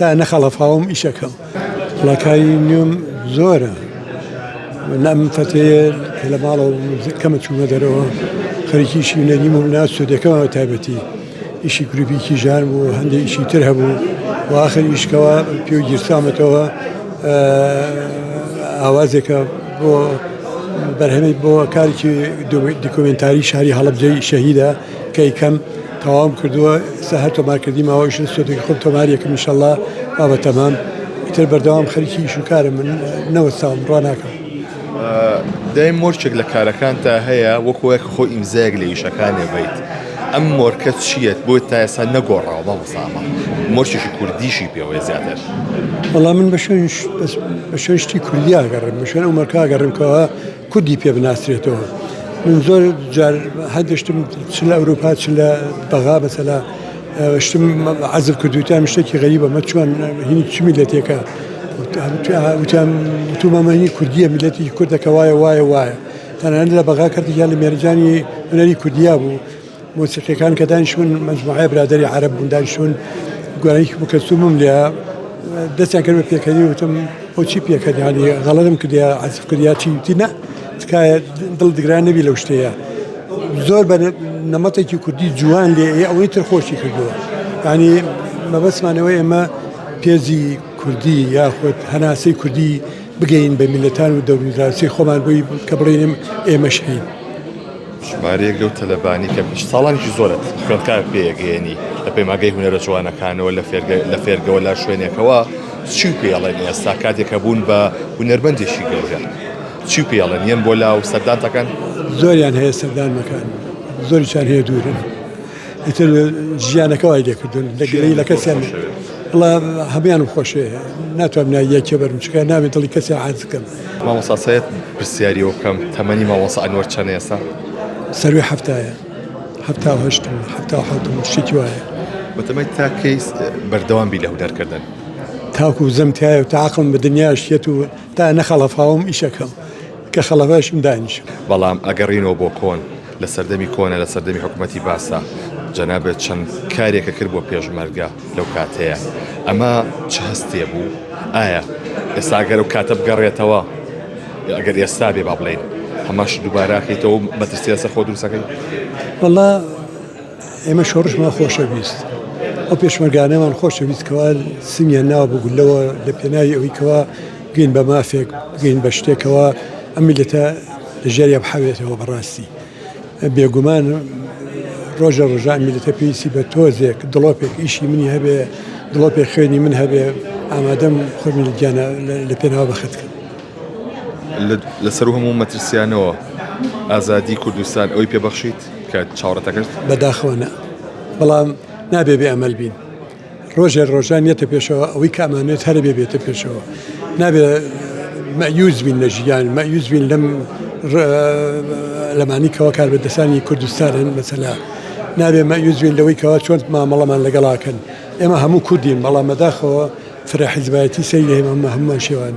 تا نەخەڵەفاوم ئیشەکەم وڵاکاری نوێم زۆرە نام فتەیە کە لە ماڵەوە کەمە چوونە دەرەوە خەریکیشی نەدیم و ناو سودەکەمەوە تایبەتی ئیشی گروپێکی ژان بوو هەندێک ئیشی تر هەبوو و ئاخر ئیشکەوە پێ و گیرسامەتەوە ئاوازێکە بۆ بەرهەمێت بۆ کارێکی دیکۆمنتاری شاری هەڵەبجەی شەهیدە کە یکەم تەواوم کردووە سەهەر تۆمارکردیمەوە ئیشن سودێکی خۆم تۆماریەکەم ئینشەڵڵا بابە تەمام ئیتر بەردەوام خەریکی ئیش و کارم من نەوەستاوم ڕوا ناکەم دایم مۆرچێک لە کارەکانتە هەیە وەکوەک خۆ ئیمزایەک لە ئیشەکانێ بیت ئەم مۆرکە چیت بۆ تا ئێستا نەگۆڕاوە مەمەسامە مۆرچێکی کوردیشی پێوەیە زیاتر وەڵام من بە شوێن شتی کوردی ئاگەڕم بە شوێن ئەو مەرکە ئاگەڕمکەوە کوردی پێ بناسرێتەوە من زۆر جار هەندشتم چ لە ئەوروپا چ لە بەغا بەسەلا شتم عەزف کردوتیان شتێکی غەریبە مە چۆن هینی چ میلەتێکە وتمەمەنی کوردیە میلەتی کوردەکە وایە تەنانەت لە بەغا کردێکیان لە مێرجانی هونەری کوردیا بوو مۆسیقیەکان کە دانیشتون مەجموعەیە برادەری عەرەب بوون دانیشتون گوارەیەکی بوو کە سوومم لێ دەستیان کرد بە پێکەنی وتم بۆچی پێکەنیانی غەڵەتم کردیا عەزف کردیا چی وتی نە تکایە دڵ دگران نەبی لەو شتەیە زۆر بە نەمەتێکی کوردی جوان لێ ئەوەی تر خۆشی کردووە یعنی مەبەسمانەوەی ئێمە پێزی کوردی یاخود هەناسەی کوردی بگەین بە میلەتان و دەوروراسی خۆمان بۆی کە بڵێنم ئێمەش هەین ژمارەیەک لەو تەلەبانی کە ساڵانێکی زۆرت خوێندکار پێگەێنی لە پەیماگەی هونەرە جوانەکانەوە لە فێرگەوە لا شوێنێکەوە چی پێڵێن ئێستا کاتێکە بوون بە هونەرمەندێکی گەورە چی پێڵێن یەن بۆ لاو سەردانتەکان زۆریان هەیە سەردانمەکان زۆریشان هەیە دوورن ئیتر ژیانەکە وای لێکردون لەگەڵی لە کەسیان بڵا هەمیانم خۆشەیە ناتوانم یەکێ بەرم چکە نابێت دڵی کەسی عاجز بکەم مامۆستا سەیەد پرسیاریەوە بکەم تەمەنی مامۆستا ئەنوەر چەندە ئێستا سەروی هەفتایە هەفتا و هەشتم هەفتا و حەوتم شتێکی وایە بەتەمەی تا کەیس بەردەوام بی لە هونەرکردن تاکو زەمتایە و تاعقڵم بە دنیاشێت و تا نەخەڵەفاوم ئیشەکەم کە خەڵەفاشم دانیشم بەڵام ئەگەڕینەوە بۆ کۆن لە سەردەمی کۆنە لە سەردەمی حکوومەتی باسا جەنابێت چەند کارێکە کرد بۆ پێشمەرگە لەو کاتەیە ئەمە چ هەستێ بوو ئایا ئێستا ئەگەر و کاتە بگەڕێتەوە ئەگەر ئێستا بێ با بڵێن هەماش دووباراکەیتەوە بەترسیە سەر خۆ دروستەکەی وەڵا ئێمە شۆڕشمان خۆشەویست ئەو پێشمەرگانەمان خۆشەویستکەوە سمیان ناوە بگولەوە لە پێناوی ئەوەیکەوە گەین بە مافێک گەین بە شتێکەوە ئەم میلەتە لە ژێریە بحەوێتەوە بەڕاستی بێگومان ڕۆژە ڕۆژان میلەتە پێویستی بە تۆزێک دڵۆپێک ئیشی منی هەبێ دڵۆپێک خوێنی من هەبێ ئامادەم خۆمی لە گیانە لە پێناوە بەخەتکە لەسەر هەموو مەترسیانەوە ئازادی کوردستان ئەوی پێبەخشیت کە چاوەڕەتە کرد بەداخەوە بەڵام نابێ بێ ئەمەل بین ڕۆژێ ڕۆژان یێتە پێشەوە ئەوەی کامانێت هەرە بێ بێتە پێشەوە نابێ مەیوز بین لە ژیان مەیوز بین لەم لەمانی کەەوە کار بەدەستانی کوردستانن مەسەلا نابێ مەیوز بین لەوەی کەەوە چۆن مامەڵەمان لەگەڵاکەن ئێمە هەموو کوردین بەڵام بەداخەوە فرە حیزبایەتی سەیری هەمومان شێوان